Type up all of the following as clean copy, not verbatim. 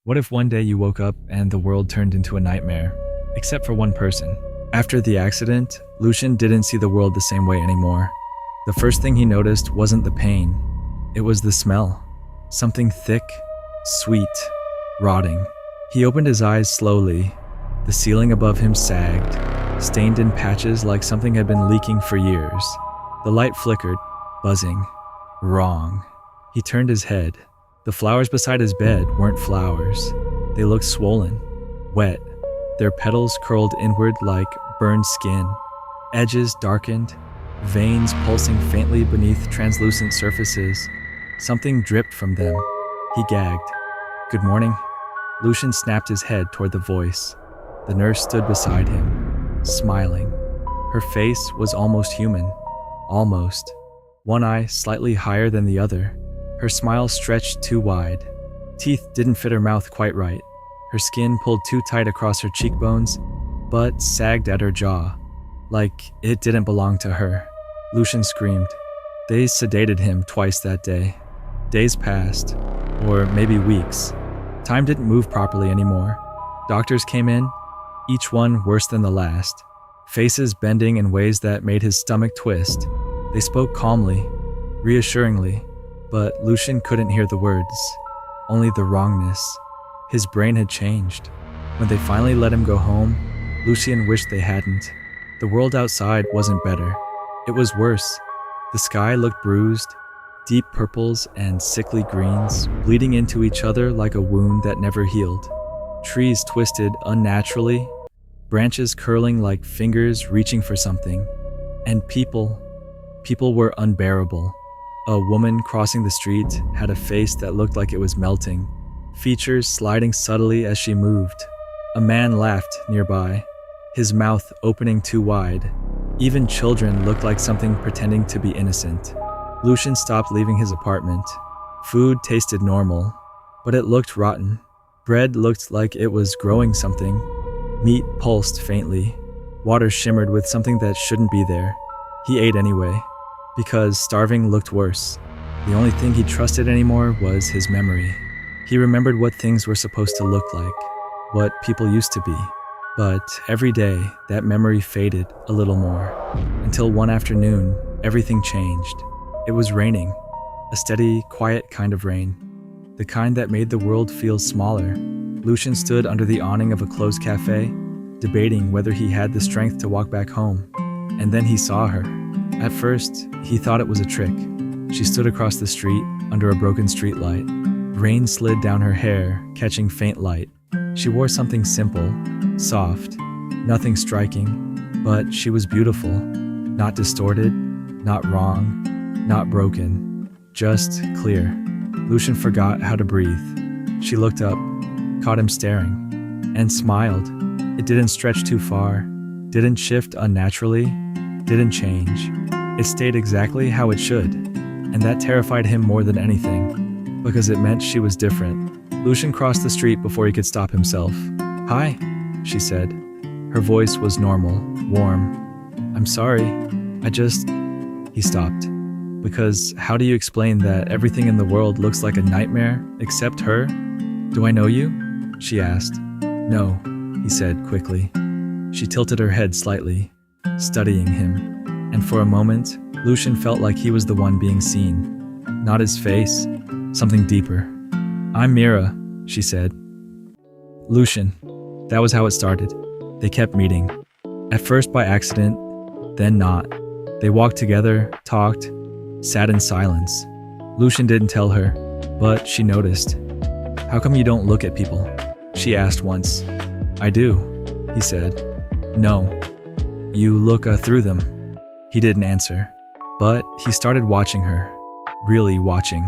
What if one day you woke up and the world turned into a nightmare, except for one person? After the accident, Lucian didn't see the world the same way anymore. The first thing he noticed wasn't the pain. It was the smell. Something thick, sweet, rotting. He opened his eyes slowly. The ceiling above him sagged, stained in patches like something had been leaking for years. The light flickered, buzzing. Wrong. He turned his head. The flowers beside his bed weren't flowers. They looked swollen, wet, their petals curled inward like burned skin, edges darkened, veins pulsing faintly beneath translucent surfaces. Something dripped from them. He gagged. "Good morning." Lucian snapped his head toward the voice. The nurse stood beside him, smiling. Her face was almost human. Almost. One eye slightly higher than the other. Her smile stretched too wide. Teeth didn't fit her mouth quite right. Her skin pulled too tight across her cheekbones, but sagged at her jaw, like it didn't belong to her. Lucian screamed. They sedated him twice that day. Days passed, or maybe weeks. Time didn't move properly anymore. Doctors came in, each one worse than the last, faces bending in ways that made his stomach twist. They spoke calmly, reassuringly, but Lucian couldn't hear the words, only the wrongness. His brain had changed. When they finally let him go home, Lucian wished they hadn't. The world outside wasn't better. It was worse. The sky looked bruised, deep purples and sickly greens bleeding into each other like a wound that never healed. Trees twisted unnaturally, branches curling like fingers reaching for something. And people were unbearable. A woman crossing the street had a face that looked like it was melting, features sliding subtly as she moved. A man laughed nearby, his mouth opening too wide. Even children looked like something pretending to be innocent. Lucian stopped leaving his apartment. Food tasted normal, but it looked rotten. Bread looked like it was growing something. Meat pulsed faintly. Water shimmered with something that shouldn't be there. He ate anyway, because starving looked worse. The only thing he trusted anymore was his memory. He remembered what things were supposed to look like, what people used to be. But every day, that memory faded a little more, until one afternoon, everything changed. It was raining, a steady, quiet kind of rain, the kind that made the world feel smaller. Lucian stood under the awning of a closed cafe, debating whether he had the strength to walk back home. And then he saw her. At first, he thought it was a trick. She stood across the street, under a broken streetlight. Rain slid down her hair, catching faint light. She wore something simple, soft, nothing striking, but she was beautiful. Not distorted, not wrong, not broken, just clear. Lucian forgot how to breathe. She looked up, caught him staring, and smiled. It didn't stretch too far, didn't shift unnaturally, didn't change. It stayed exactly how it should, and that terrified him more than anything, because it meant she was different. Lucian crossed the street before he could stop himself. "Hi," she said. Her voice was normal, warm. "I'm sorry, He stopped. Because how do you explain that everything in the world looks like a nightmare, except her? "Do I know you?" she asked. "No," he said quickly. She tilted her head slightly, studying him, and for a moment, Lucian felt like he was the one being seen. Not his face, something deeper. "I'm Mira," she said. Lucian. That was how it started. They kept meeting. At first by accident, then not. They walked together, talked, sat in silence. Lucian didn't tell her, but she noticed. "How come you don't look at people?" she asked once. "I do," he said. "No, you look through them." He didn't answer, but he started watching her, really watching,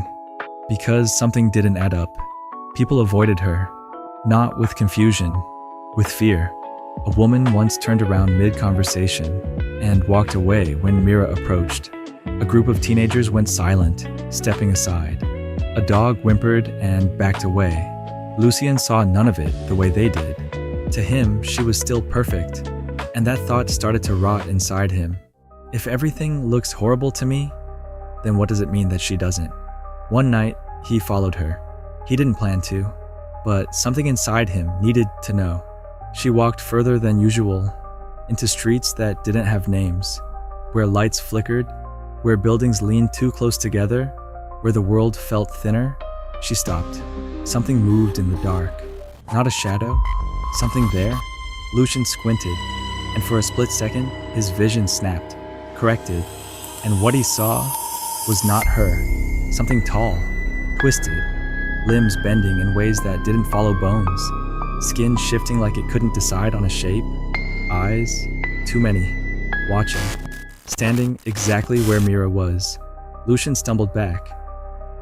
because something didn't add up. People avoided her, not with confusion, with fear. A woman once turned around mid-conversation and walked away when Mira approached. A group of teenagers went silent, stepping aside. A dog whimpered and backed away. Lucian saw none of it the way they did. To him, she was still perfect, and that thought started to rot inside him. If everything looks horrible to me, then what does it mean that she doesn't? One night, he followed her. He didn't plan to, but something inside him needed to know. She walked further than usual, into streets that didn't have names, where lights flickered, where buildings leaned too close together, where the world felt thinner. She stopped. Something moved in the dark. Not a shadow, something there. Lucian squinted, and for a split second, his vision snapped, corrected, and what he saw was not her. Something tall, twisted, limbs bending in ways that didn't follow bones, skin shifting like it couldn't decide on a shape, eyes, too many, watching, standing exactly where Mira was. Lucian stumbled back,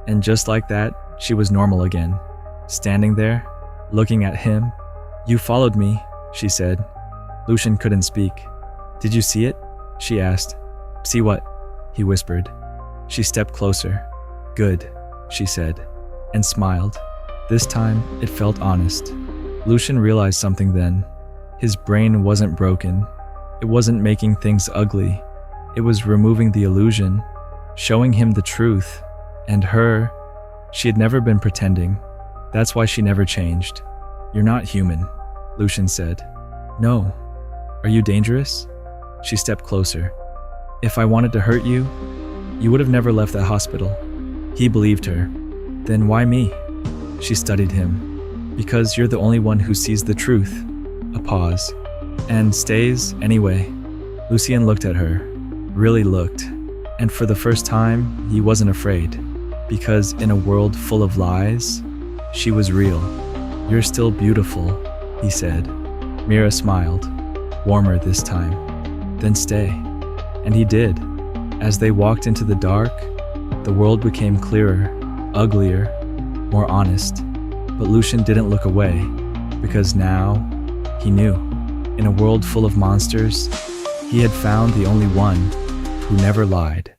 and just like that, she was normal again, standing there, looking at him. "You followed me," she said. Lucian couldn't speak. "Did you see it?" she asked. "See what?" he whispered. She stepped closer. "Good," she said, and smiled. This time, it felt honest. Lucian realized something then. His brain wasn't broken. It wasn't making things ugly. It was removing the illusion, showing him the truth. And her, she had never been pretending. That's why she never changed. "You're not human," Lucian said. "No. Are you dangerous?" She stepped closer. "If I wanted to hurt you, you would have never left that hospital." He believed her. "Then why me?" She studied him. "Because you're the only one who sees the truth." A pause. "And stays anyway." Lucian looked at her. Really looked. And for the first time, he wasn't afraid. Because in a world full of lies, she was real. "You're still beautiful," he said. Mira smiled, warmer this time. "Then stay." And he did. As they walked into the dark, the world became clearer, uglier, more honest. But Lucian didn't look away, because now he knew. In a world full of monsters, he had found the only one who never lied.